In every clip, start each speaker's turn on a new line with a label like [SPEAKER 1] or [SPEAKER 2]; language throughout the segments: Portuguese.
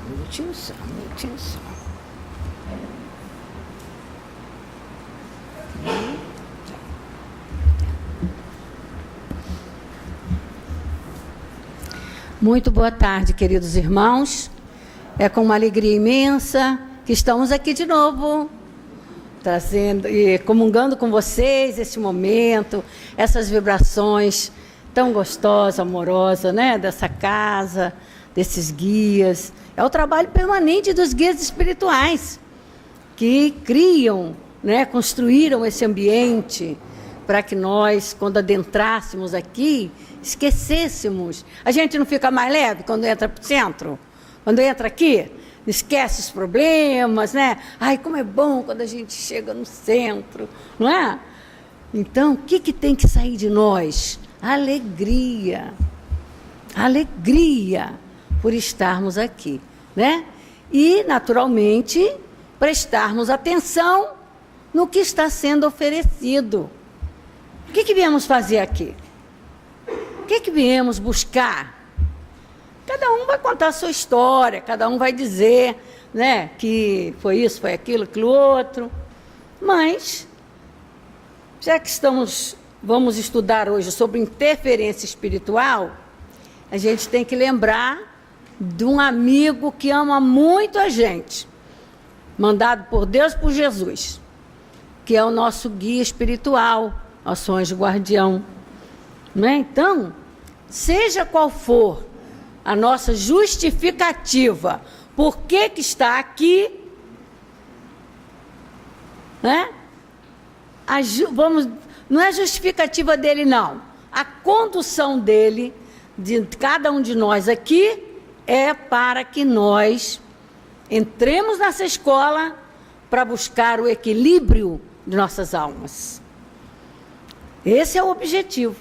[SPEAKER 1] Um minutinho só. Muito boa tarde, queridos irmãos. É com uma alegria imensa que estamos aqui de novo, trazendo e comungando com vocês esse momento, essas vibrações tão gostosas, amorosas, né, dessa casa, desses guias. É o trabalho permanente dos guias espirituais que criam, né, construíram esse ambiente para que nós, quando adentrássemos aqui, esquecêssemos. A gente não fica mais leve quando entra para o centro? Quando entra aqui, esquece os problemas, né? Ai, como é bom quando a gente chega no centro, não é? Então, o que tem que sair de nós? Alegria. Alegria por estarmos aqui, né? E, naturalmente, prestarmos atenção no que está sendo oferecido. O que viemos fazer aqui? O que viemos buscar? Cada um vai contar a sua história, cada um vai dizer, né, que foi isso, foi aquilo, aquilo outro. Mas, já que vamos estudar hoje sobre interferência espiritual, a gente tem que lembrar de um amigo que ama muito a gente, mandado por Deus e por Jesus, que é o nosso guia espiritual, nosso anjo guardião. Né? Então, seja qual for a nossa justificativa, por que está aqui, né? Não é justificativa dele, não. A condução dele, de cada um de nós aqui, é para que nós entremos nessa escola para buscar o equilíbrio de nossas almas. Esse é o objetivo.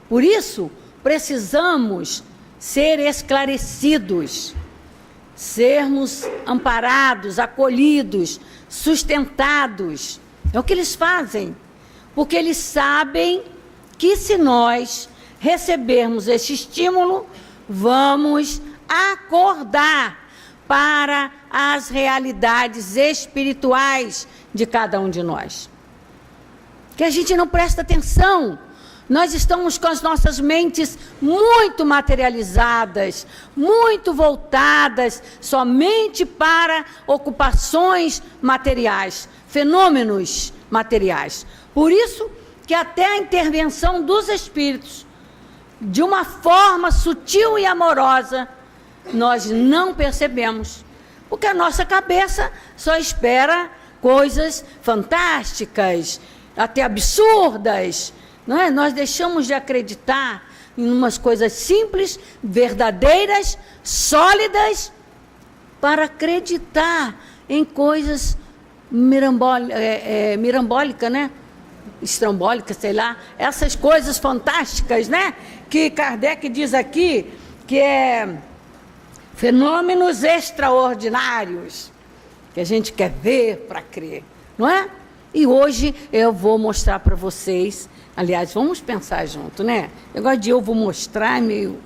[SPEAKER 1] Por isso, precisamos ser esclarecidos, sermos amparados, acolhidos, sustentados. É o que eles fazem, porque eles sabem que se nós recebermos esse estímulo, vamos acordar para as realidades espirituais de cada um de nós. Que a gente não presta atenção. Nós estamos com as nossas mentes muito materializadas, muito voltadas somente para ocupações materiais, fenômenos materiais. Por isso que até a intervenção dos espíritos, de uma forma sutil e amorosa, nós não percebemos, porque a nossa cabeça só espera coisas fantásticas, até absurdas. Não é? Nós deixamos de acreditar em umas coisas simples, verdadeiras, sólidas, para acreditar em coisas mirambólicas, né? Estrambólicas, sei lá, essas coisas fantásticas, né? Que Kardec diz aqui que é fenômenos extraordinários, que a gente quer ver para crer, não é? E hoje eu vou mostrar para vocês. Aliás, vamos pensar junto, né? O negócio de eu vou mostrar é meio...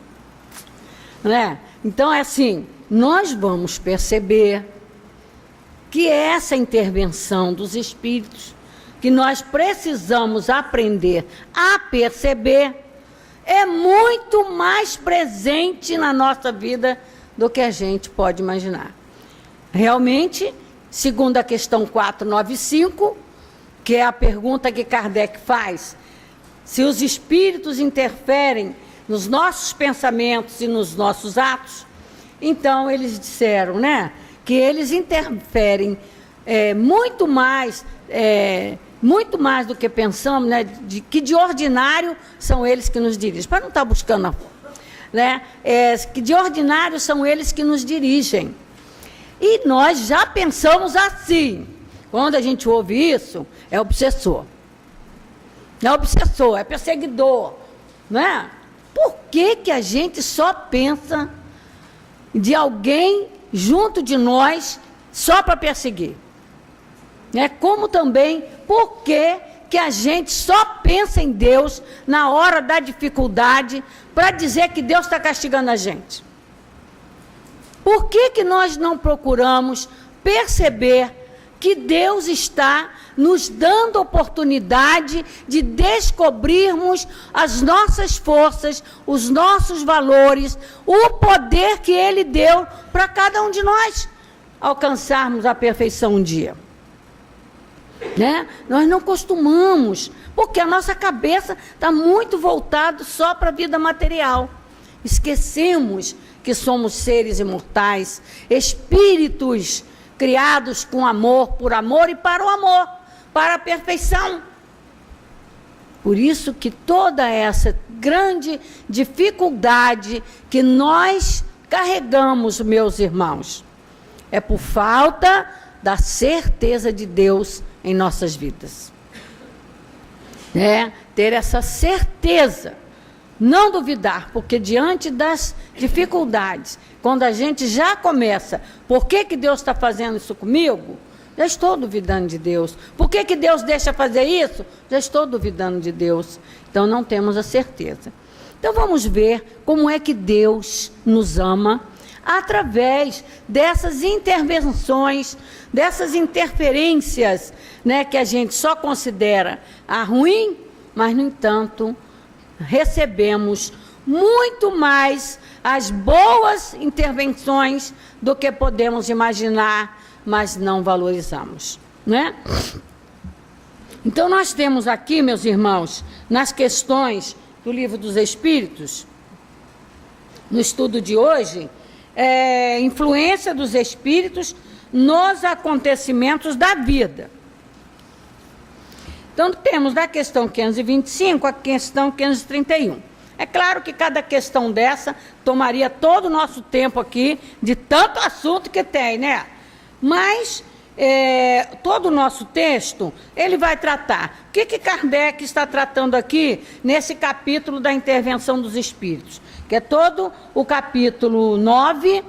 [SPEAKER 1] Né? Então, é assim, nós vamos perceber que essa intervenção dos espíritos, que nós precisamos aprender a perceber, é muito mais presente na nossa vida do que a gente pode imaginar. Realmente, segundo a questão 495, que é a pergunta que Kardec faz, se os espíritos interferem nos nossos pensamentos e nos nossos atos, então eles disseram, né, que eles interferem muito mais do que pensamos, né, que de ordinário são eles que nos dirigem, para não estar buscando, né, que de ordinário são eles que nos dirigem. E nós já pensamos assim. Quando a gente ouve isso, é obsessor. Não é obsessor, é perseguidor, não é? Por que a gente só pensa de alguém junto de nós só para perseguir? Como também, por que a gente só pensa em Deus na hora da dificuldade para dizer que Deus está castigando a gente? Por que nós não procuramos perceber que Deus está nos dando oportunidade de descobrirmos as nossas forças, os nossos valores, o poder que Ele deu para cada um de nós alcançarmos a perfeição um dia? Né? Nós não costumamos, porque a nossa cabeça está muito voltada só para a vida material. Esquecemos que somos seres imortais, espíritos criados com amor, por amor e para o amor, para a perfeição. Por isso que toda essa grande dificuldade que nós carregamos, meus irmãos, é por falta da certeza de Deus em nossas vidas. Ter essa certeza, não duvidar, porque diante das dificuldades, quando a gente já começa, por que Deus está fazendo isso comigo? Já estou duvidando de Deus. Por que Deus deixa fazer isso? Já estou duvidando de Deus. Então não temos a certeza. Então vamos ver como é que Deus nos ama através dessas intervenções, dessas interferências, né, que a gente só considera a ruim, mas, no entanto, recebemos muito mais as boas intervenções do que podemos imaginar, mas não valorizamos, né? Então, nós temos aqui, meus irmãos, nas questões do Livro dos Espíritos, no estudo de hoje, influência dos espíritos nos acontecimentos da vida. Então, temos da questão 525 a questão 531. É claro que cada questão dessa tomaria todo o nosso tempo aqui, de tanto assunto que tem, né? Mas todo o nosso texto, ele vai tratar. O que Kardec está tratando aqui nesse capítulo da intervenção dos espíritos? Que é todo o capítulo 9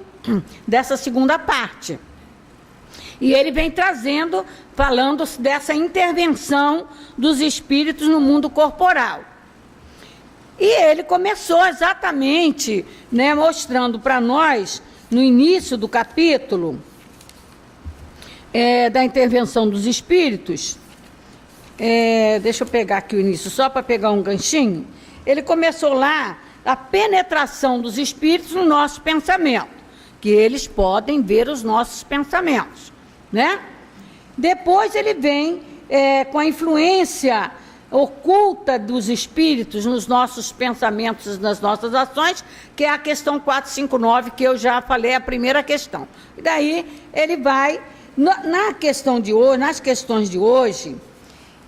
[SPEAKER 1] dessa segunda parte. E ele vem trazendo, falando dessa intervenção dos espíritos no mundo corporal. E ele começou exatamente, né, mostrando para nós, no início do capítulo, da intervenção dos espíritos, deixa eu pegar aqui o início, só para pegar um ganchinho. Ele começou lá a penetração dos espíritos no nosso pensamento, que eles podem ver os nossos pensamentos, né? Depois ele vem com a influência oculta dos espíritos nos nossos pensamentos, nas nossas ações, que é a questão 459, que eu já falei, a primeira questão. E daí ele vai, na questão de hoje, nas questões de hoje,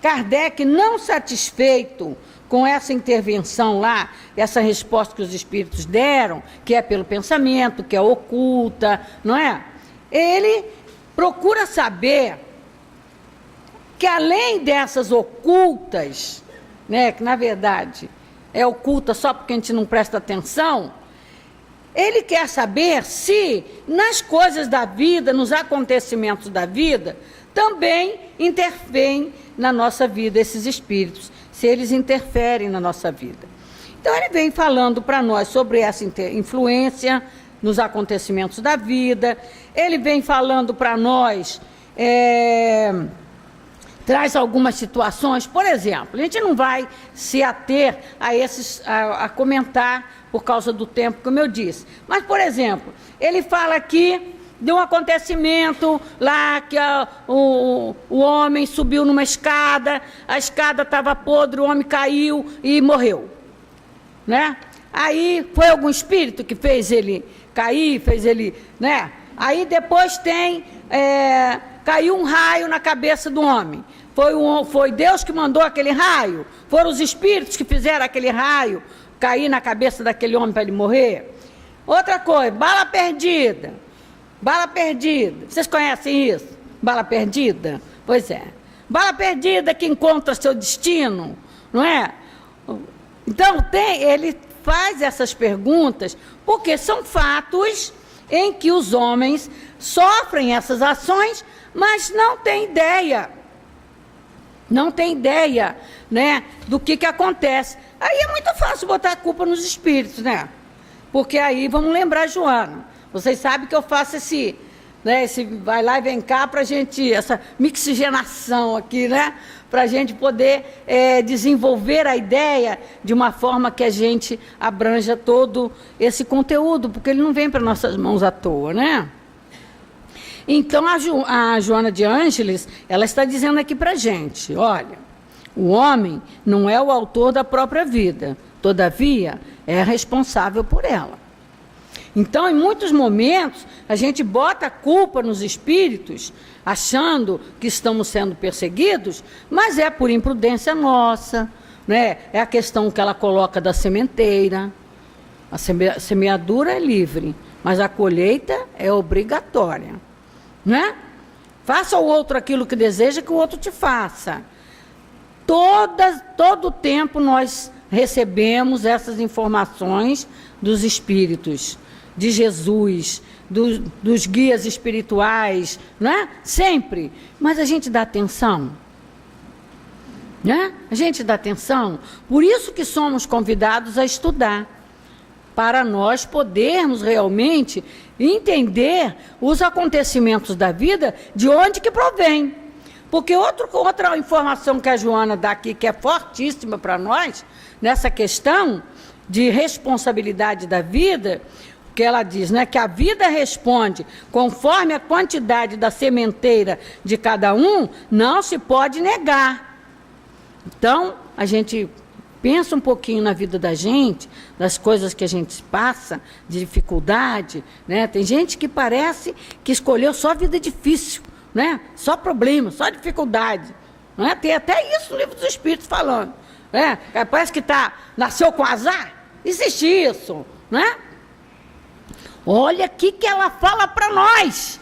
[SPEAKER 1] Kardec, não satisfeito com essa intervenção lá, essa resposta que os espíritos deram, que é pelo pensamento, que é oculta, não é? Ele procura saber que além dessas ocultas, né, que na verdade é oculta só porque a gente não presta atenção, ele quer saber se nas coisas da vida, nos acontecimentos da vida, também interferem na nossa vida esses espíritos, se eles interferem na nossa vida. Então ele vem falando para nós sobre essa influência nos acontecimentos da vida, ele vem falando para nós, traz algumas situações, por exemplo, a gente não vai se ater a comentar por causa do tempo, como eu disse, mas, por exemplo, ele fala aqui de um acontecimento lá que o homem subiu numa escada, a escada estava podre, o homem caiu e morreu, né? Aí foi algum espírito que fez ele cair, fez ele, né? Aí depois caiu um raio na cabeça do homem. Foi Deus que mandou aquele raio? Foram os espíritos que fizeram aquele raio cair na cabeça daquele homem para ele morrer? Outra coisa, bala perdida. Bala perdida. Vocês conhecem isso? Bala perdida? Pois é. Bala perdida que encontra seu destino, não é? Então, ele faz essas perguntas porque são fatos em que os homens sofrem essas ações, mas não têm ideia. Não tem ideia, né, do que acontece. Aí é muito fácil botar a culpa nos espíritos, né? Porque aí, vamos lembrar, Joana, Vocês sabem que eu faço esse vai lá e vem cá para a gente, essa mixigenação aqui, né? Para a gente poder desenvolver a ideia de uma forma que a gente abranja todo esse conteúdo, porque ele não vem para nossas mãos à toa, né? Então, a Joana de Ângeles, ela está dizendo aqui para a gente, olha, o homem não é o autor da própria vida, todavia, é responsável por ela. Então, em muitos momentos, a gente bota a culpa nos espíritos, achando que estamos sendo perseguidos, mas é por imprudência nossa, né? É a questão que ela coloca da sementeira. A semeadura é livre, mas a colheita é obrigatória, né? Faça ao outro aquilo que deseja que o outro te faça. Todo o tempo nós recebemos essas informações dos espíritos, de Jesus, dos guias espirituais, né? Sempre. Mas a gente dá atenção, né? A gente dá atenção. Por isso que somos convidados a estudar, para nós podermos realmente entender os acontecimentos da vida, de onde que provém. Porque outra informação que a Joana dá aqui, que é fortíssima para nós, nessa questão de responsabilidade da vida, que ela diz, né, que a vida responde conforme a quantidade da sementeira de cada um, não se pode negar. Então, a gente pensa um pouquinho na vida da gente, das coisas que a gente passa, de dificuldade, né? Tem gente que parece que escolheu só vida difícil, né? Só problema, só dificuldade. Não é? Tem até isso no Livro dos Espíritos falando. Né? Parece que nasceu com azar. Existe isso, né? Olha aqui que ela fala para nós,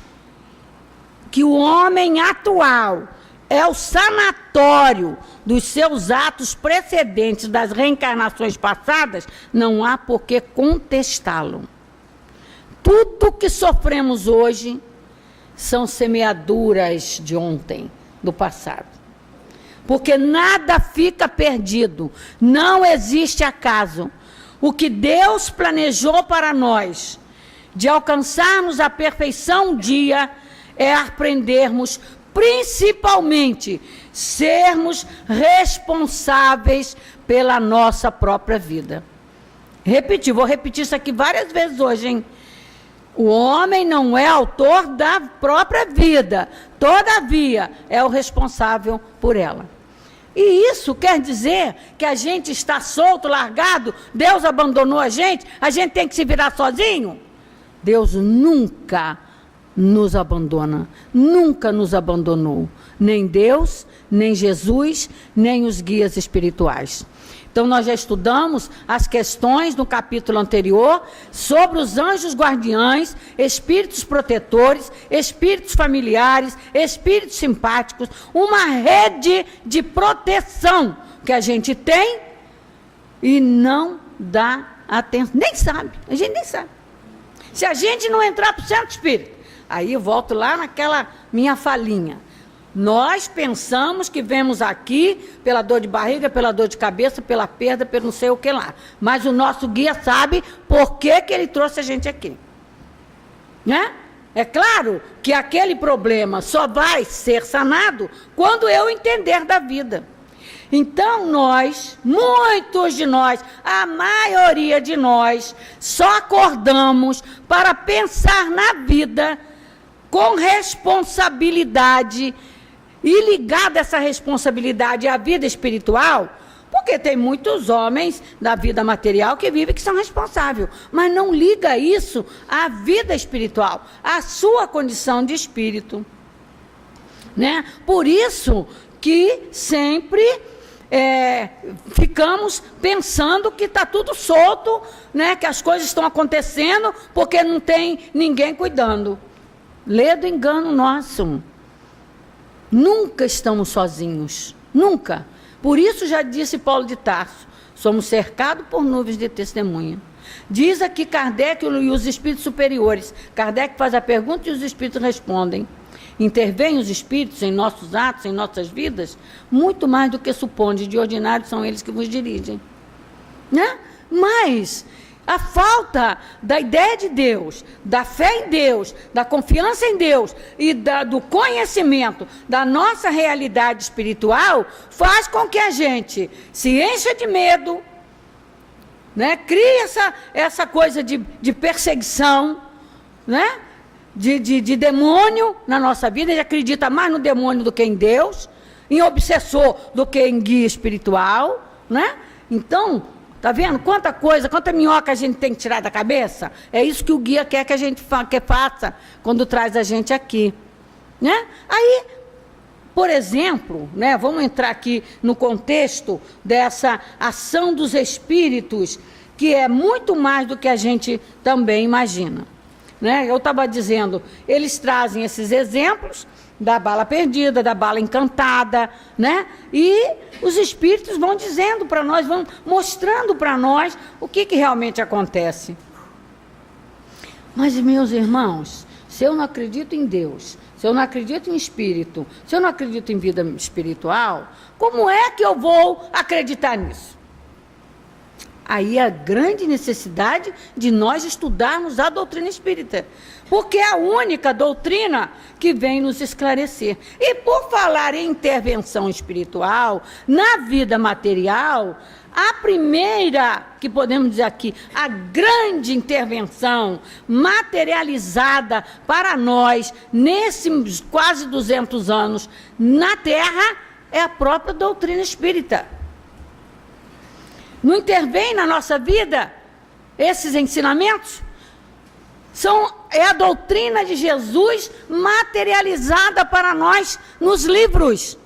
[SPEAKER 1] que o homem atual é o sanatório dos seus atos precedentes das reencarnações passadas, não há por que contestá-lo. Tudo que sofremos hoje são semeaduras de ontem, do passado. Porque nada fica perdido, não existe acaso. O que Deus planejou para nós, de alcançarmos a perfeição um dia, é aprendermos, principalmente, sermos responsáveis pela nossa própria vida. Vou repetir isso aqui várias vezes hoje, hein? O homem não é autor da própria vida, todavia, é o responsável por ela. E isso quer dizer que a gente está solto, largado, Deus abandonou a gente tem que se virar sozinho? Deus nunca nos abandona, nunca nos abandonou, nem Deus, nem Jesus, nem os guias espirituais. Então, nós já estudamos as questões no capítulo anterior sobre os anjos guardiães, espíritos protetores, espíritos familiares, espíritos simpáticos, uma rede de proteção que a gente tem e não dá atenção, nem sabe, a gente nem sabe. Se a gente não entrar para o centro espírita, aí eu volto lá naquela minha falinha. Nós pensamos que vemos aqui pela dor de barriga, pela dor de cabeça, pela perda, pelo não sei o que lá. Mas o nosso guia sabe por que ele trouxe a gente aqui. Né? É claro que aquele problema só vai ser sanado quando eu entender da vida. Então nós, muitos de nós, a maioria de nós, só acordamos para pensar na vida com responsabilidade e ligada essa responsabilidade à vida espiritual, porque tem muitos homens da vida material que vivem que são responsáveis, mas não liga isso à vida espiritual, à sua condição de espírito. Né? Por isso que sempre ficamos pensando que está tudo solto, né? Que as coisas estão acontecendo porque não tem ninguém cuidando. Lê do engano nosso. Nunca estamos sozinhos, nunca. Por isso já disse Paulo de Tarso, somos cercados por nuvens de testemunha. Diz aqui Kardec e os espíritos superiores. Kardec faz a pergunta e os espíritos respondem. Intervêm os espíritos em nossos atos, em nossas vidas, muito mais do que suponde, de ordinário são eles que vos dirigem. Né? Mas A falta da ideia de Deus, da fé em Deus, da confiança em Deus e do conhecimento da nossa realidade espiritual faz com que a gente se encha de medo, né? Cria essa coisa de perseguição, né? De demônio na nossa vida. A gente acredita mais no demônio do que em Deus, em obsessor do que em guia espiritual, né? Então, tá vendo quanta coisa, quanta minhoca a gente tem que tirar da cabeça? É isso que o guia quer que a gente faça quando traz a gente aqui, né? Aí, por exemplo, né, vamos entrar aqui no contexto dessa ação dos espíritos, que é muito mais do que a gente também imagina, né? Eu estava dizendo, eles trazem esses exemplos da bala perdida, da bala encantada, né? E os espíritos vão dizendo para nós, vão mostrando para nós o que realmente acontece. Mas, meus irmãos, se eu não acredito em Deus, se eu não acredito em espírito, se eu não acredito em vida espiritual, como é que eu vou acreditar nisso? Aí a grande necessidade de nós estudarmos a doutrina espírita, porque é a única doutrina que vem nos esclarecer. E por falar em intervenção espiritual, na vida material, a primeira, que podemos dizer aqui, a grande intervenção materializada para nós, nesses quase 200 anos na Terra, é a própria doutrina espírita. Não intervém na nossa vida esses ensinamentos? É a doutrina de Jesus materializada para nós nos livros,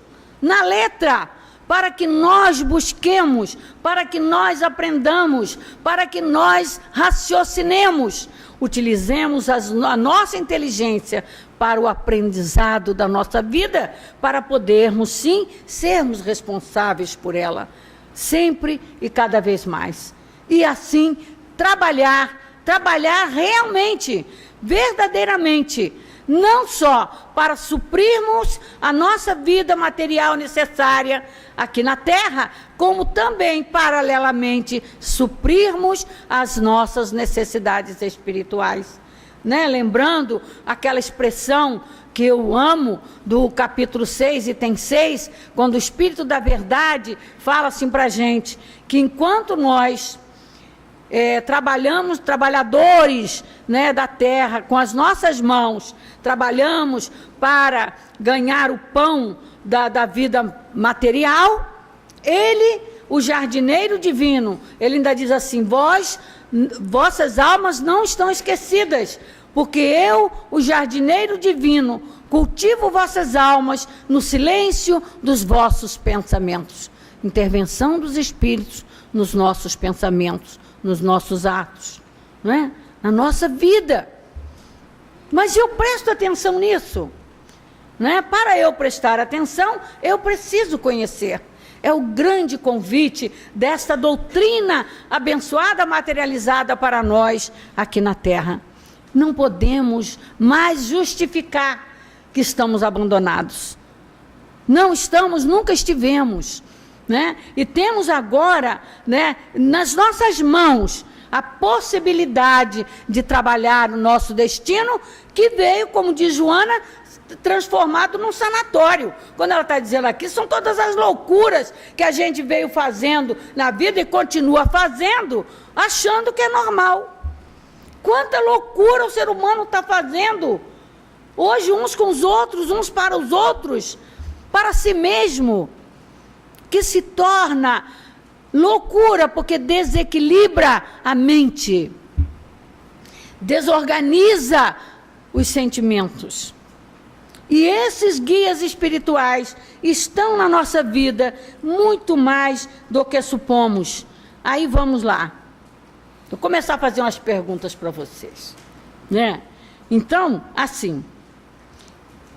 [SPEAKER 1] na letra, para que nós busquemos, para que nós aprendamos, para que nós raciocinemos, utilizemos a nossa inteligência para o aprendizado da nossa vida, para podermos sim sermos responsáveis por ela, sempre e cada vez mais. E assim trabalhar realmente, verdadeiramente, não só para suprirmos a nossa vida material necessária aqui na Terra, como também, paralelamente, suprirmos as nossas necessidades espirituais, né? Lembrando aquela expressão que eu amo, do capítulo 6, item 6, quando o Espírito da Verdade fala assim para a gente, que enquanto nós trabalhadores, né, da terra, com as nossas mãos, trabalhamos para ganhar o pão da vida material, ele, o jardineiro divino, ele ainda diz assim, vossas almas não estão esquecidas, porque eu, o jardineiro divino, cultivo vossas almas no silêncio dos vossos pensamentos. Intervenção dos espíritos nos nossos pensamentos, nos nossos atos, não é? Na nossa vida. Mas eu presto atenção nisso, né? Para eu prestar atenção, eu preciso conhecer. É o grande convite desta doutrina abençoada, materializada para nós aqui na Terra. Não podemos mais justificar que estamos abandonados. Não estamos, nunca estivemos, né? E temos agora, né, nas nossas mãos a possibilidade de trabalhar o nosso destino, que veio, como diz Joana, transformado num sanatório. Quando ela está dizendo aqui, são todas as loucuras que a gente veio fazendo na vida e continua fazendo, achando que é normal. Quanta loucura o ser humano está fazendo hoje, uns com os outros, uns para os outros, para si mesmo, que se torna loucura, porque desequilibra a mente, desorganiza os sentimentos. E esses guias espirituais estão na nossa vida muito mais do que supomos. Aí vamos lá. Vou começar a fazer umas perguntas para vocês, né? Então, assim,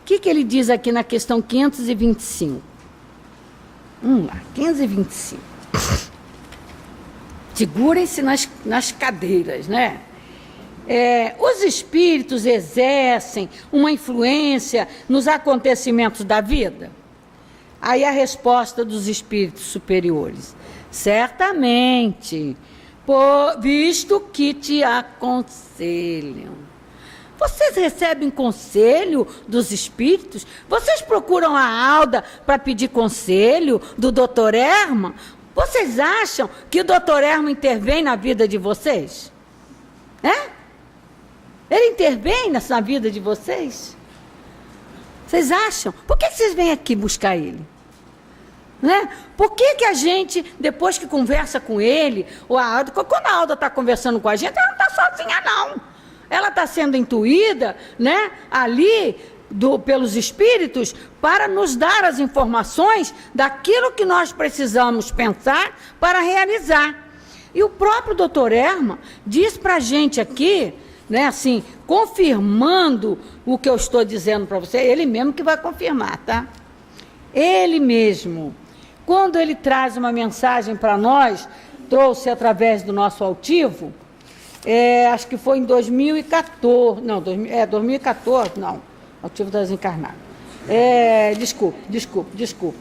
[SPEAKER 1] o que ele diz aqui na questão 525? Vamos lá, 525. Segurem-se nas cadeiras, né? Os espíritos exercem uma influência nos acontecimentos da vida? Aí a resposta dos espíritos superiores: certamente, visto que te aconselham. Vocês recebem conselho dos espíritos? Vocês procuram a Alda para pedir conselho do Dr. Herman? Vocês acham que o Dr. Herman intervém na vida de vocês? Ele intervém na vida de vocês? Vocês acham? Por que vocês vêm aqui buscar ele? Por que a gente, depois que conversa com ele, ou a Alda, quando a Alda está conversando com a gente, ela não está sozinha, não. Ela está sendo intuída, ali pelos espíritos para nos dar as informações daquilo que nós precisamos pensar para realizar. E o próprio Dr. Herman diz para a gente aqui, assim, confirmando o que eu estou dizendo para você, ele mesmo que vai confirmar, tá? Ele mesmo. Quando ele traz uma mensagem para nós, trouxe através do nosso altivo, acho que foi em 2014, não, 2014, não, altivo das encarnadas. Desculpe.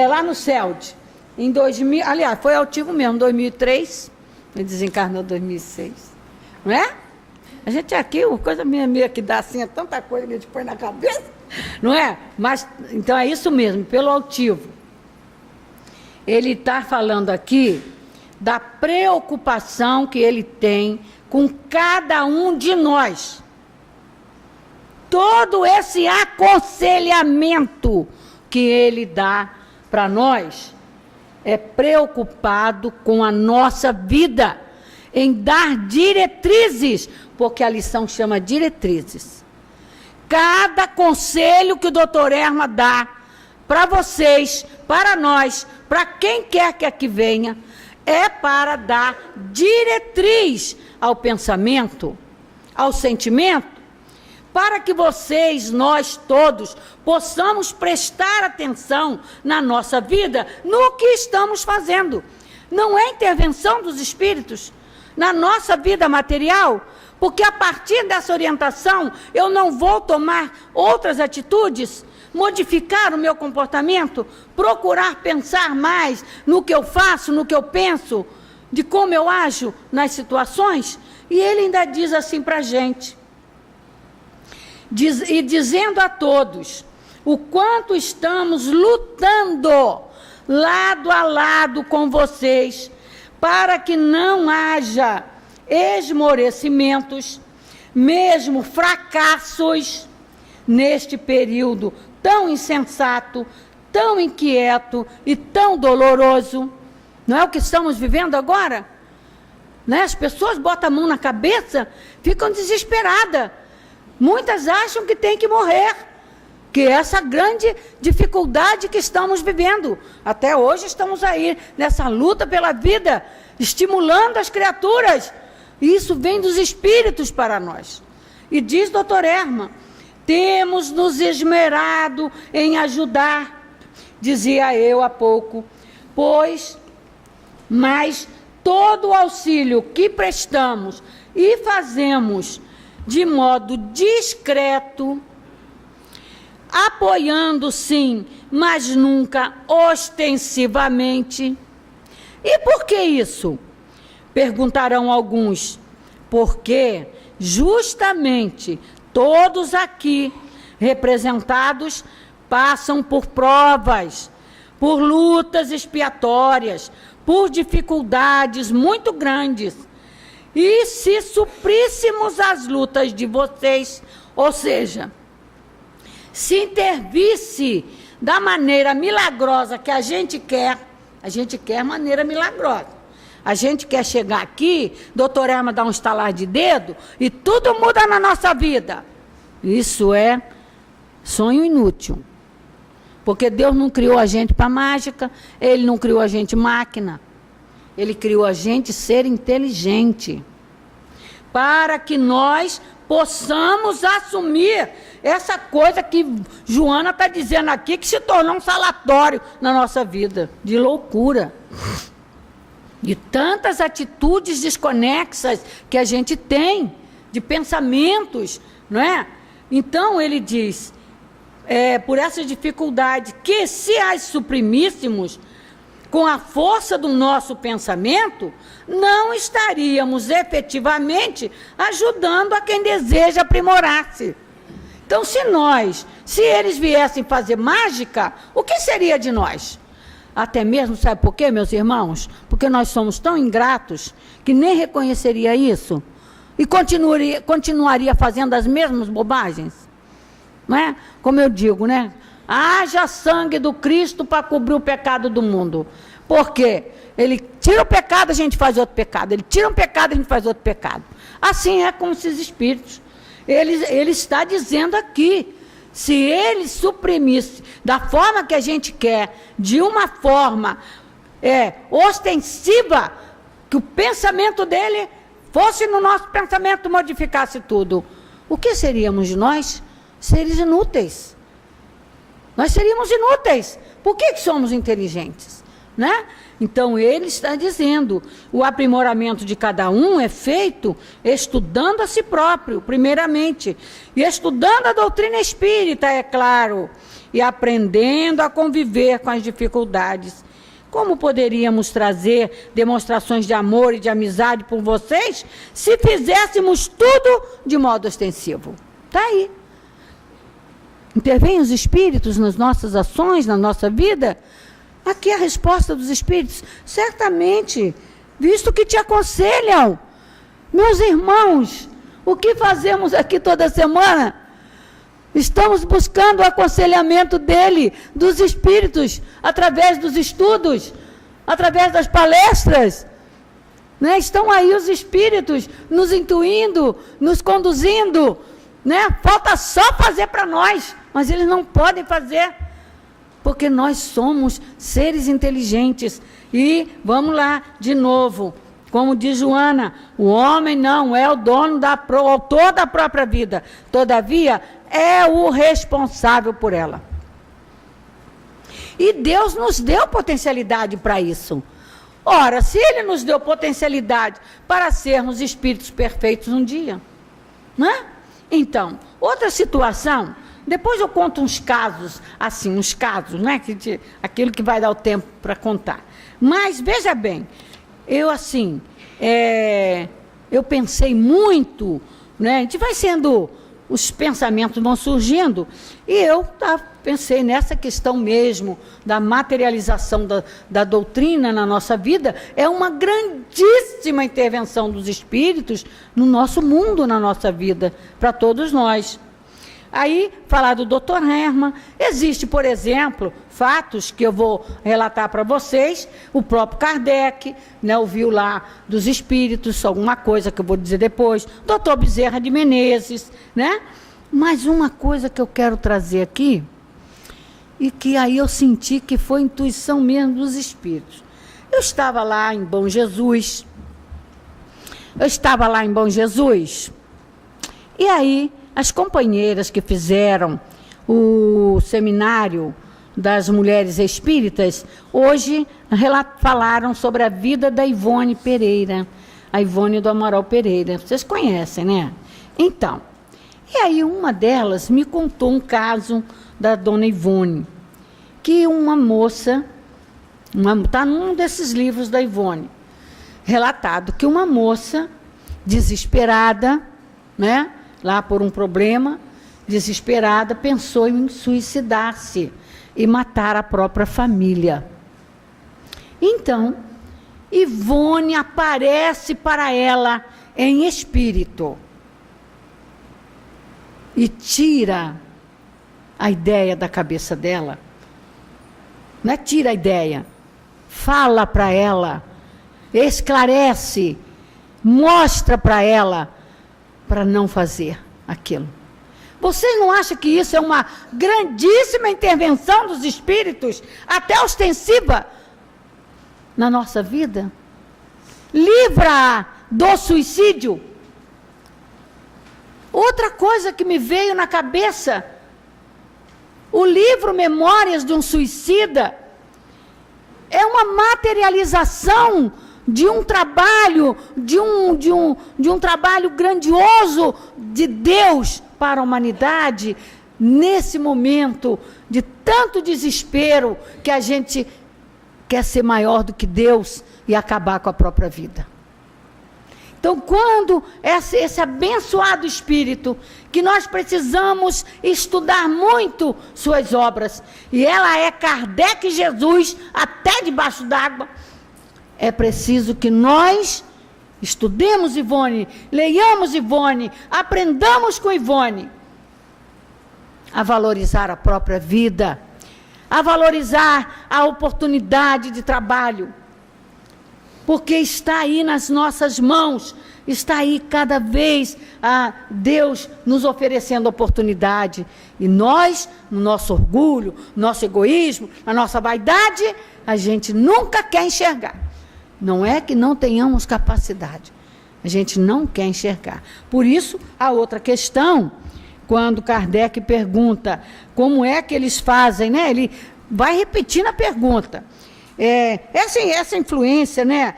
[SPEAKER 1] Lá no CELD, em 2000, aliás, foi altivo mesmo, 2003, ele desencarnou em 2006, não é? A gente aqui, coisa minha que dá assim, é tanta coisa que a gente põe na cabeça, não é? Mas, então é isso mesmo, pelo altivo. Ele está falando aqui da preocupação que ele tem com cada um de nós. Todo esse aconselhamento que ele dá para nós é preocupado com a nossa vida, em dar diretrizes, porque a lição chama diretrizes. Cada conselho que o Dr. Herman dá para vocês, para nós, para quem quer que aqui venha, é para dar diretriz ao pensamento, ao sentimento, para que vocês, nós todos, possamos prestar atenção na nossa vida, no que estamos fazendo. Não é intervenção dos espíritos na nossa vida material, porque a partir dessa orientação eu não vou tomar outras atitudes, modificar o meu comportamento, procurar pensar mais no que eu faço, no que eu penso, de como eu ajo nas situações. E ele ainda diz assim para a gente, dizendo a todos o quanto estamos lutando lado a lado com vocês, para que não haja esmorecimentos, mesmo fracassos, neste período tão insensato, tão inquieto e tão doloroso. Não é o que estamos vivendo agora? As pessoas botam a mão na cabeça, ficam desesperadas. Muitas acham que tem que morrer, que é essa grande dificuldade que estamos vivendo. Até hoje estamos aí, nessa luta pela vida, estimulando as criaturas. Isso vem dos espíritos para nós. E diz Dr. Herman, temos nos esmerado em ajudar, dizia eu há pouco, mas todo o auxílio que prestamos e fazemos de modo discreto, apoiando sim, mas nunca ostensivamente. E por que isso? Perguntarão alguns. Porque justamente todos aqui representados passam por provas, por lutas expiatórias, por dificuldades muito grandes. E se supríssemos as lutas de vocês, ou seja, se intervisse da maneira milagrosa que a gente quer maneira milagrosa. A gente quer chegar aqui, Dr. Herman dá um estalar de dedo e tudo muda na nossa vida. Isso é sonho inútil. Porque Deus não criou a gente para mágica, Ele não criou a gente máquina. Ele criou a gente ser inteligente. Para que nós possamos assumir essa coisa que Joana está dizendo aqui, que se tornou um salatório na nossa vida, de loucura. De tantas atitudes desconexas que a gente tem, de pensamentos, não é? Então, ele diz, por essa dificuldade, que se as suprimíssemos, com a força do nosso pensamento, não estaríamos efetivamente ajudando a quem deseja aprimorar-se. Então, se eles viessem fazer mágica, o que seria de nós? Até mesmo, sabe por quê, meus irmãos? Porque nós somos tão ingratos que nem reconheceria isso e continuaria fazendo as mesmas bobagens. Não é? Como eu digo, né? Haja sangue do Cristo para cobrir o pecado do mundo. Por quê? Ele tira o pecado, a gente faz outro pecado. Ele tira um pecado, a gente faz outro pecado. Assim é com esses espíritos. Ele está dizendo aqui, se ele suprimisse da forma que a gente quer, de uma forma ostensiva, que o pensamento dele fosse no nosso pensamento, modificasse tudo, o que seríamos de nós? Seres inúteis. Nós seríamos inúteis. Por que somos inteligentes? Né? Então, ele está dizendo, o aprimoramento de cada um é feito estudando a si próprio, primeiramente, e estudando a doutrina espírita, é claro, e aprendendo a conviver com as dificuldades. Como poderíamos trazer demonstrações de amor e de amizade por vocês se fizéssemos tudo de modo ostensivo? Está aí. Intervêm os espíritos nas nossas ações, na nossa vida? Aqui é a resposta dos espíritos. Certamente, visto que te aconselham. Meus irmãos, o que fazemos aqui toda semana? Estamos buscando o aconselhamento dele, dos espíritos, através dos estudos, através das palestras. Né? Estão aí os espíritos nos intuindo, nos conduzindo. Né? Falta só fazer para nós, mas eles não podem fazer, porque nós somos seres inteligentes. E vamos lá, de novo, como diz Joana, o homem não é o dono o autor da própria vida, todavia é o responsável por ela. E Deus nos deu potencialidade para isso. Ora, se Ele nos deu potencialidade para sermos espíritos perfeitos um dia, né? Então, outra situação, depois eu conto uns casos, assim, né? Aquilo que vai dar o tempo para contar. Mas, veja bem, eu pensei muito, né? A gente vai sendo, os pensamentos vão surgindo, e eu pensei nessa questão mesmo da materialização da doutrina na nossa vida. É uma grandíssima intervenção dos espíritos no nosso mundo, na nossa vida, para todos nós. Aí, falar do Dr. Hermann, existe, por exemplo, fatos que eu vou relatar para vocês, o próprio Kardec, né, ouviu lá dos espíritos, alguma coisa que eu vou dizer depois, Dr. Bezerra de Menezes, né? Mas uma coisa que eu quero trazer aqui, e que aí eu senti que foi intuição mesmo dos espíritos. Eu estava lá em Bom Jesus, e aí as companheiras que fizeram o seminário das mulheres espíritas, hoje falaram sobre a vida da Ivone Pereira, a Ivone do Amaral Pereira. Vocês conhecem, né? Então, e aí uma delas me contou um caso da dona Ivone, que uma moça, está num desses livros da Ivone, relatado que uma moça desesperada, né, lá por um problema, desesperada, pensou em suicidar-se e matar a própria família. Então, Ivone aparece para ela em espírito e tira a ideia da cabeça dela. Não é tira a ideia, fala para ela, esclarece, mostra para ela, para não fazer aquilo. Vocês não acham que isso é uma grandíssima intervenção dos espíritos, até ostensiva, na nossa vida? Livra do suicídio. Outra coisa que me veio na cabeça, o livro Memórias de um Suicida é uma materialização de um trabalho, de um trabalho grandioso de Deus para a humanidade, nesse momento de tanto desespero que a gente quer ser maior do que Deus e acabar com a própria vida. Então, quando esse abençoado Espírito, que nós precisamos estudar muito suas obras, e ela é Kardec e Jesus, até debaixo d'água, é preciso que nós estudemos Ivone, leiamos Ivone, aprendamos com Ivone a valorizar a própria vida, a valorizar a oportunidade de trabalho, porque está aí nas nossas mãos, está aí cada vez Deus nos oferecendo oportunidade. E nós, no nosso orgulho, no nosso egoísmo, na nossa vaidade, a gente nunca quer enxergar. Não é que não tenhamos capacidade, a gente não quer enxergar. Por isso, a outra questão, quando Kardec pergunta como é que eles fazem, né? Ele vai repetindo a pergunta. Essa influência, né,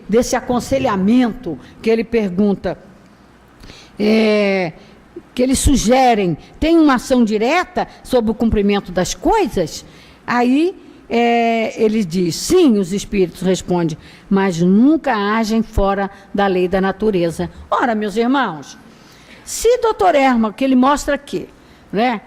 [SPEAKER 1] desse aconselhamento que ele pergunta, que eles sugerem, tem uma ação direta sobre o cumprimento das coisas? Aí ele diz, sim, os espíritos respondem, mas nunca agem fora da lei da natureza. Ora, meus irmãos, se Dr. Herman, que ele mostra aqui, né,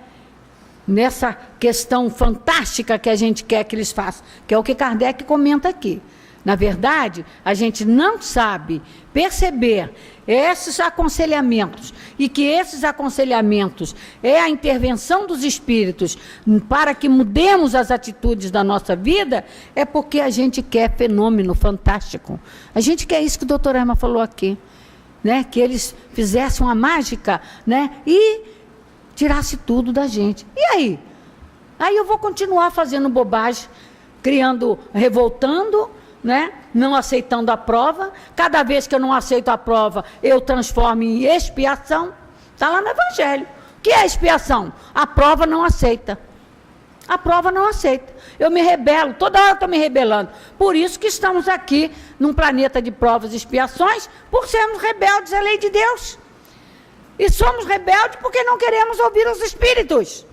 [SPEAKER 1] nessa questão fantástica que a gente quer que eles façam, que é o que Kardec comenta aqui. Na verdade, a gente não sabe perceber esses aconselhamentos, e que esses aconselhamentos é a intervenção dos espíritos para que mudemos as atitudes da nossa vida, é porque a gente quer fenômeno fantástico. A gente quer isso que o Dr. Herman falou aqui, né? Que eles fizessem uma mágica, né? E tirasse tudo da gente. E aí? Aí eu vou continuar fazendo bobagem, revoltando, né? Não aceitando a prova. Cada vez que eu não aceito a prova, eu transformo em expiação. Está lá no Evangelho. O que é expiação? A prova não aceita. A prova não aceita. Eu me rebelo, toda hora estou me rebelando. Por isso que estamos aqui, num planeta de provas e expiações, por sermos rebeldes à lei de Deus. E somos rebeldes porque não queremos ouvir os espíritos,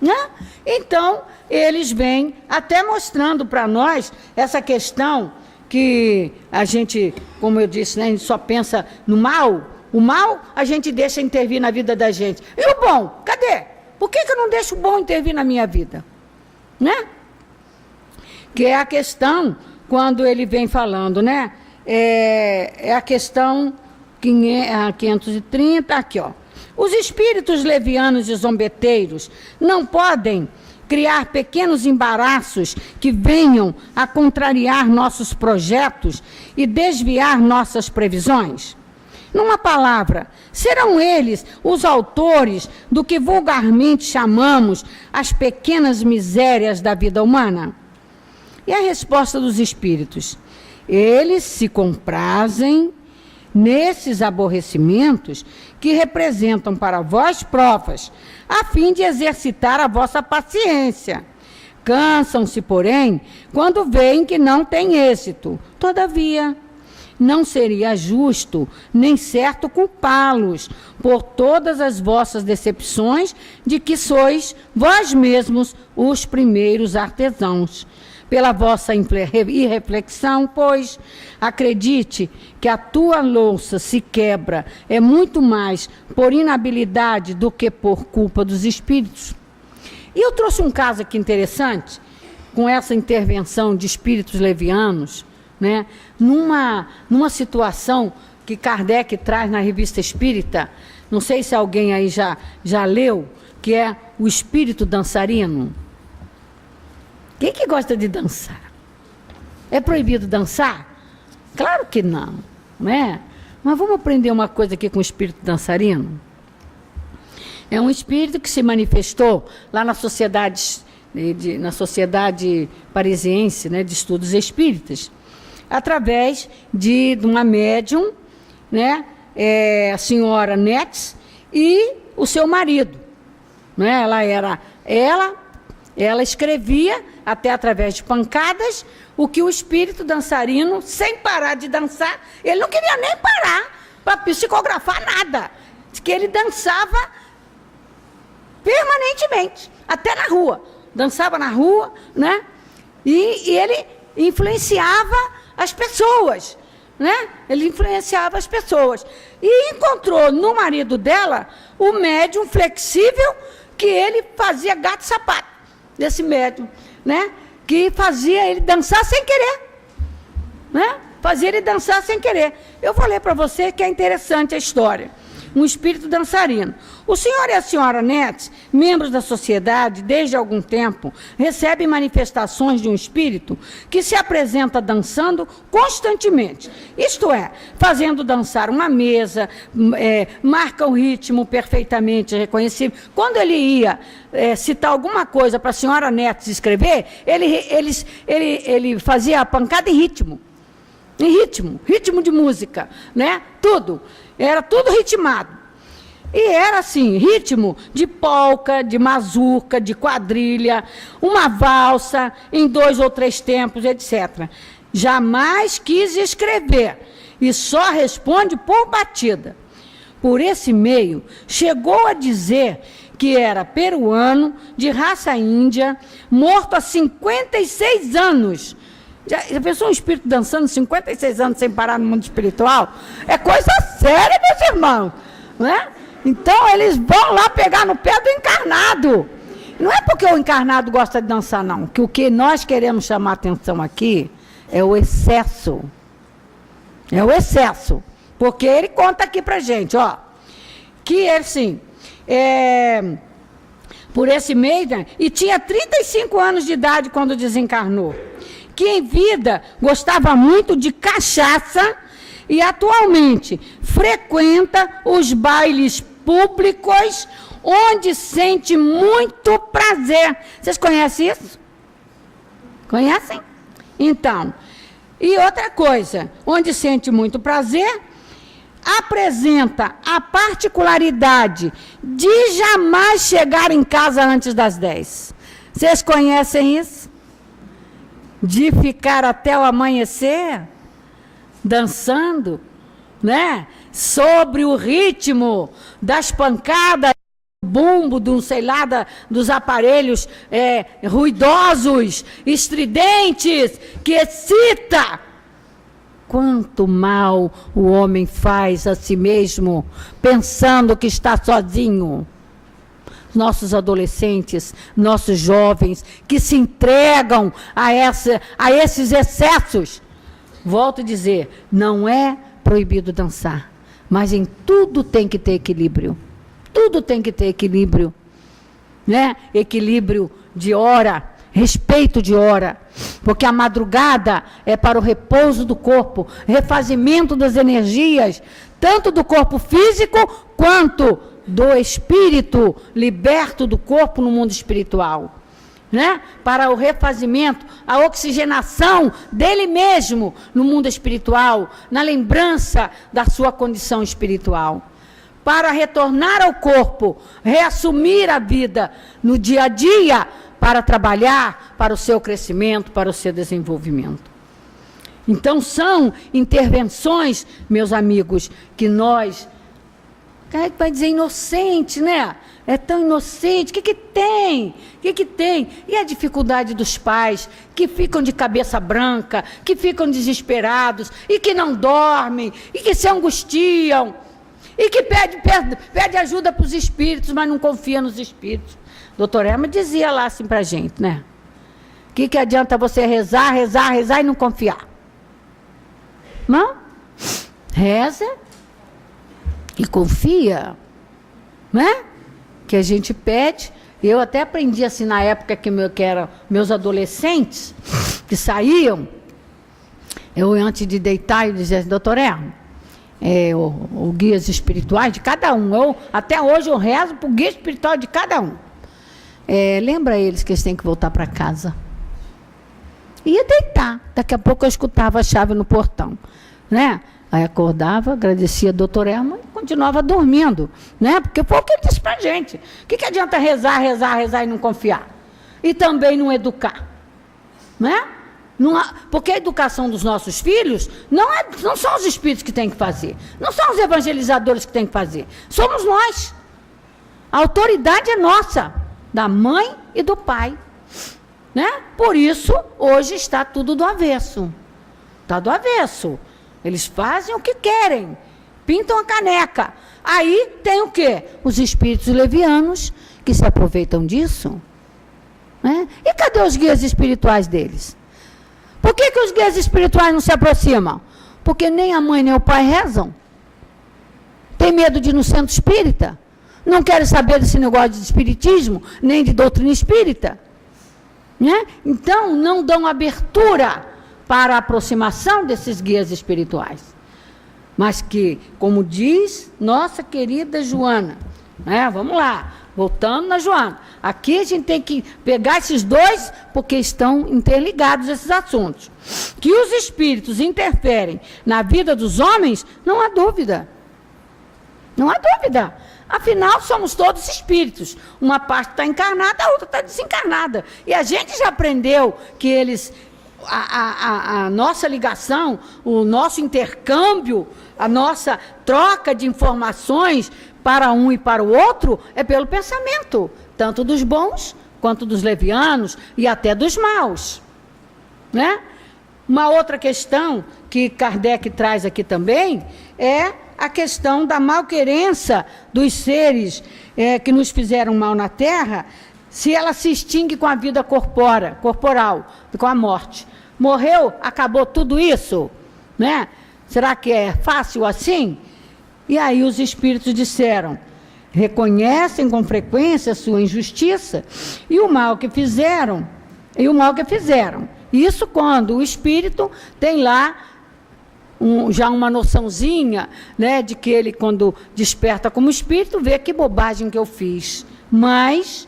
[SPEAKER 1] né? Então, eles vêm até mostrando para nós essa questão que a gente, como eu disse, né, a gente só pensa no mal. O mal a gente deixa intervir na vida da gente. E o bom? Cadê? Por que eu não deixo o bom intervir na minha vida? Né? Que é a questão, quando ele vem falando, né? É a questão 530, aqui, ó. Os espíritos levianos e zombeteiros não podem criar pequenos embaraços que venham a contrariar nossos projetos e desviar nossas previsões? Numa palavra, serão eles os autores do que vulgarmente chamamos as pequenas misérias da vida humana? E a resposta dos espíritos? Eles se comprazem nesses aborrecimentos que representam para vós provas, a fim de exercitar a vossa paciência. Cansam-se, porém, quando veem que não tem êxito. Todavia, não seria justo nem certo culpá-los por todas as vossas decepções, de que sois vós mesmos os primeiros artesãos. Pela vossa irreflexão, pois, acredite que a tua louça se quebra é muito mais por inabilidade do que por culpa dos espíritos. E eu trouxe um caso aqui interessante, com essa intervenção de espíritos levianos, né, numa situação que Kardec traz na Revista Espírita, não sei se alguém aí já leu, que é o espírito dançarino. Quem que gosta de dançar? É proibido dançar? Claro que não, né? Mas vamos aprender uma coisa aqui com o espírito dançarino? É um espírito que se manifestou lá na sociedade parisiense, né, de estudos espíritas, através de uma médium, né, a senhora Netz, e o seu marido, né? Ela escrevia, até através de pancadas, o que o espírito dançarino, sem parar de dançar, ele não queria nem parar para psicografar nada, que ele dançava permanentemente, até na rua. Dançava na rua, né? E ele influenciava as pessoas, né? Ele influenciava as pessoas. E encontrou no marido dela o médium flexível, que ele fazia gato e sapato, desse médium, né? Que fazia ele dançar sem querer, né? Fazia ele dançar sem querer. Eu vou ler para você que é interessante a história. Um espírito dançarino. O senhor e a senhora Nets, membros da sociedade, desde algum tempo, recebem manifestações de um espírito que se apresenta dançando constantemente. Isto é, fazendo dançar uma mesa, marca o ritmo perfeitamente reconhecível. Quando ele ia citar alguma coisa para a senhora Nets escrever, ele fazia a pancada em ritmo. Em ritmo de música, né? Tudo. Era tudo ritmado. E era assim, ritmo de polca, de mazurca, de quadrilha, uma valsa em 2 ou 3 tempos, etc. Jamais quis escrever e só responde por batida. Por esse meio, chegou a dizer que era peruano, de raça índia, morto há 56 anos. Já pensou um espírito dançando 56 anos sem parar no mundo espiritual? É coisa séria, meus irmãos, né? Então, eles vão lá pegar no pé do encarnado. Não é porque o encarnado gosta de dançar, não. Que o que nós queremos chamar a atenção aqui é o excesso. É o excesso. Porque ele conta aqui pra gente, ó. Que, assim, por esse meio, né, e tinha 35 anos de idade quando desencarnou. Que em vida gostava muito de cachaça e atualmente frequenta os bailes públicos onde sente muito prazer. Vocês conhecem isso? Conhecem? Então, e outra coisa, onde sente muito prazer, apresenta a particularidade de jamais chegar em casa antes das 10. Vocês conhecem isso? De ficar até o amanhecer, dançando, né? Sobre o ritmo das pancadas, bumbo, sei lá, dos aparelhos ruidosos, estridentes, que excita. Quanto mal o homem faz a si mesmo, pensando que está sozinho. Nossos adolescentes, nossos jovens, que se entregam a esses excessos. Volto a dizer, não é proibido dançar, mas em tudo tem que ter equilíbrio. Tudo tem que ter equilíbrio, né? Equilíbrio de hora, respeito de hora, porque a madrugada é para o repouso do corpo, refazimento das energias, tanto do corpo físico quanto do espírito liberto do corpo no mundo espiritual, né? Para o refazimento, a oxigenação dele mesmo no mundo espiritual, na lembrança da sua condição espiritual, para retornar ao corpo, reassumir a vida no dia a dia, para trabalhar para o seu crescimento, para o seu desenvolvimento. Então são intervenções, meus amigos, que nós... Cara, vai dizer inocente, né? É tão inocente. O que tem? O que tem? E a dificuldade dos pais que ficam de cabeça branca, que ficam desesperados, e que não dormem, e que se angustiam, e que pede ajuda para os espíritos, mas não confia nos espíritos. Doutor Erma dizia lá assim para a gente, né? O que adianta você rezar e não confiar? Não? Reza e confia, né? Que a gente pede. Eu até aprendi assim na época que eram meus adolescentes, que saíam, eu antes de deitar, eu dizia assim, doutor Erma, o guias espirituais de cada um, até hoje eu rezo para o guia espiritual de cada um. Lembra eles que eles têm que voltar para casa. Ia deitar, daqui a pouco eu escutava a chave no portão, né? Aí acordava, agradecia a doutor Erma e continuava dormindo, né? Porque foi o que ele disse para a gente. O que adianta rezar e não confiar? E também não educar, né? Porque a educação dos nossos filhos não são os espíritos que têm que fazer, não são os evangelizadores que têm que fazer, somos nós. A autoridade é nossa, da mãe e do pai, né? Por isso, hoje está tudo do avesso. Está do avesso. Eles fazem o que querem, pintam a caneca. Aí tem o quê? Os espíritos levianos que se aproveitam disso. Né? E cadê os guias espirituais deles? Por que os guias espirituais não se aproximam? Porque nem a mãe nem o pai rezam. Tem medo de ir no centro espírita? Não querem saber desse negócio de espiritismo, nem de doutrina espírita. Né? Então, não dão abertura para a aproximação desses guias espirituais. Mas que, como diz nossa querida Joana, né? Vamos lá, voltando na Joana. Aqui a gente tem que pegar esses dois, porque estão interligados esses assuntos. Que os espíritos interferem na vida dos homens, não há dúvida. Não há dúvida. Afinal, somos todos espíritos. Uma parte está encarnada, a outra está desencarnada. E a gente já aprendeu que eles, a nossa ligação, o nosso intercâmbio, a nossa troca de informações para um e para o outro é pelo pensamento, tanto dos bons quanto dos levianos e até dos maus. Né? Uma outra questão que Kardec traz aqui também é a questão da malquerença dos seres que nos fizeram mal na Terra, se ela se extingue com a vida corporal, com a morte. Morreu, acabou tudo isso? Né? Será que é fácil assim? E aí os espíritos disseram, reconhecem com frequência a sua injustiça e o mal que fizeram, Isso quando o espírito tem lá já uma noçãozinha, né, de que ele, quando desperta como espírito, vê que bobagem que eu fiz. Mas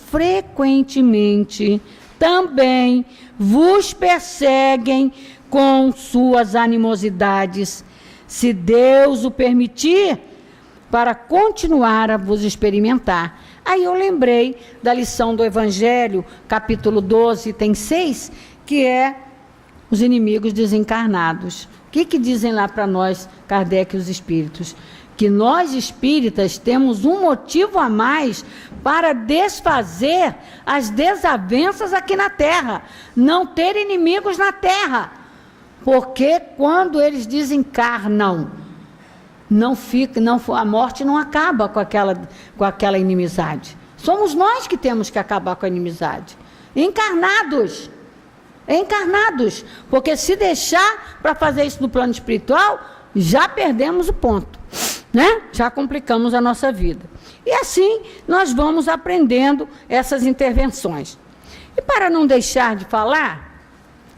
[SPEAKER 1] frequentemente também vos perseguem com suas animosidades, se Deus o permitir, para continuar a vos experimentar. Aí eu lembrei da lição do Evangelho, capítulo 12, item 6, que é os inimigos desencarnados. O que dizem lá para nós, Kardec e os espíritos? Que nós espíritas temos um motivo a mais para desfazer as desavenças aqui na Terra, não ter inimigos na Terra, porque quando eles desencarnam, a morte não acaba com aquela inimizade. Somos nós que temos que acabar com a inimizade. Encarnados, porque se deixar para fazer isso no plano espiritual, já perdemos o ponto, né? Já complicamos a nossa vida. E assim nós vamos aprendendo essas intervenções. E para não deixar de falar,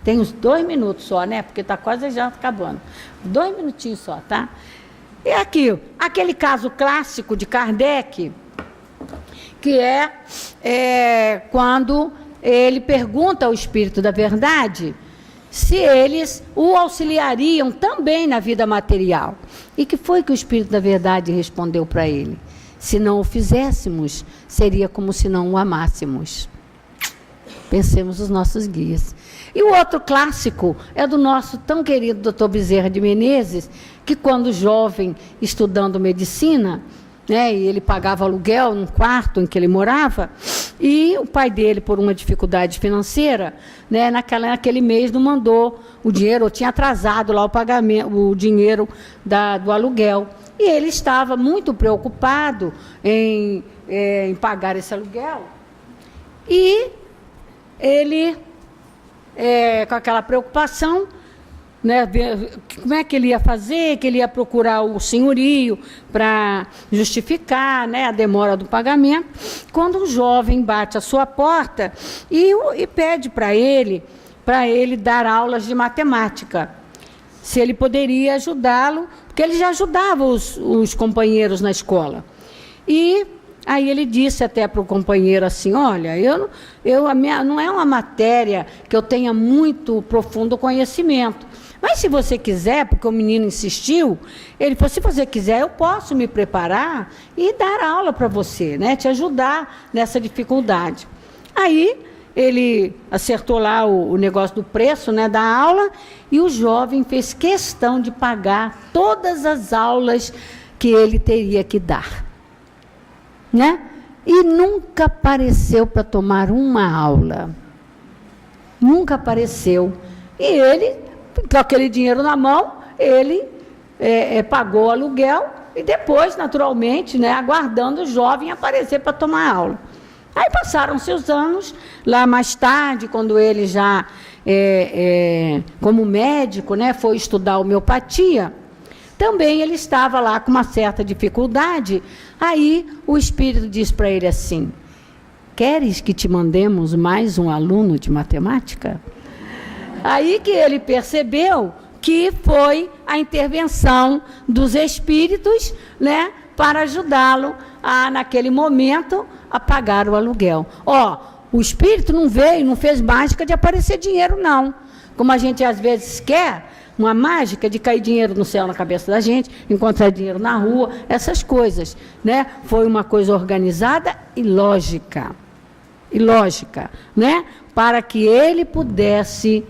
[SPEAKER 1] tem uns 2 minutos só, né? Porque está quase já acabando. 2 minutinhos só, tá? E aqui, aquele caso clássico de Kardec, que é quando ele pergunta ao Espírito da Verdade se eles o auxiliariam também na vida material. E que foi que o Espírito da Verdade respondeu para ele? Se não o fizéssemos, seria como se não o amássemos. Pensemos os nossos guias. E o outro clássico é do nosso tão querido Dr. Bezerra de Menezes, que quando jovem, estudando medicina, né, e ele pagava aluguel num quarto em que ele morava, e o pai dele, por uma dificuldade financeira, né, naquele mês não mandou o dinheiro, ou tinha atrasado lá o dinheiro do aluguel. E ele estava muito preocupado em pagar esse aluguel. E ele, com aquela preocupação, né, como é que ele ia fazer, que ele ia procurar o senhorio para justificar, né, a demora do pagamento, quando um jovem bate à sua porta e pede para ele dar aulas de matemática, se ele poderia ajudá-lo, porque ele já ajudava os companheiros na escola. E aí ele disse até para o companheiro assim, olha, não é uma matéria que eu tenha muito profundo conhecimento, mas se você quiser, porque o menino insistiu, ele falou, se você quiser, eu posso me preparar e dar aula para você, né, te ajudar nessa dificuldade. Aí ele acertou lá o negócio do preço, né, da aula, e o jovem fez questão de pagar todas as aulas que ele teria que dar. Né? e nunca apareceu para tomar uma aula. Nunca apareceu. E ele, com aquele dinheiro na mão, ele pagou o aluguel e depois, naturalmente, né, aguardando o jovem aparecer para tomar aula. Aí passaram-se os anos, lá mais tarde, quando ele já, como médico, né, foi estudar homeopatia, também ele estava lá com uma certa dificuldade. Aí o Espírito diz para ele assim: queres que te mandemos mais um aluno de matemática? Aí que ele percebeu que foi a intervenção dos Espíritos, né, para ajudá-lo a, naquele momento, a pagar o aluguel. O Espírito não veio, não fez mágica de aparecer dinheiro, não. Como a gente às vezes quer, uma mágica de cair dinheiro no céu na cabeça da gente, encontrar dinheiro na rua, essas coisas, né? Foi uma coisa organizada e lógica, né? Para que ele pudesse,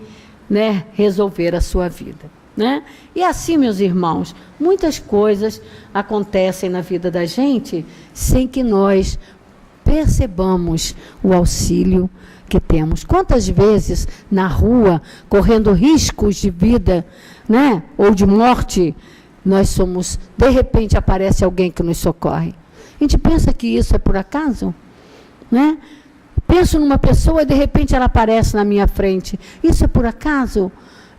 [SPEAKER 1] né, resolver a sua vida, né? E assim, meus irmãos, muitas coisas acontecem na vida da gente sem que nós percebamos o auxílio que temos. Quantas vezes na rua, correndo riscos de vida, né, ou de morte, nós somos, de repente aparece alguém que nos socorre. A gente pensa que isso é por acaso, né? Penso numa pessoa e de repente ela aparece na minha frente. Isso é por acaso?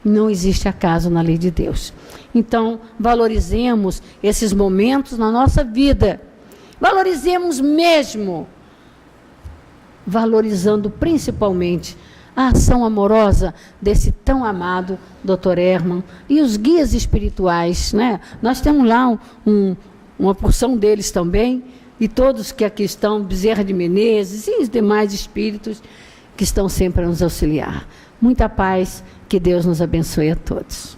[SPEAKER 1] Não existe acaso na lei de Deus. Então, valorizemos esses momentos na nossa vida. Valorizemos mesmo. Valorizando principalmente a ação amorosa desse tão amado Dr. Hermann e os guias espirituais, né? Nós temos lá uma porção deles também, e todos que aqui estão, Bezerra de Menezes e os demais espíritos que estão sempre a nos auxiliar. Muita paz, que Deus nos abençoe a todos.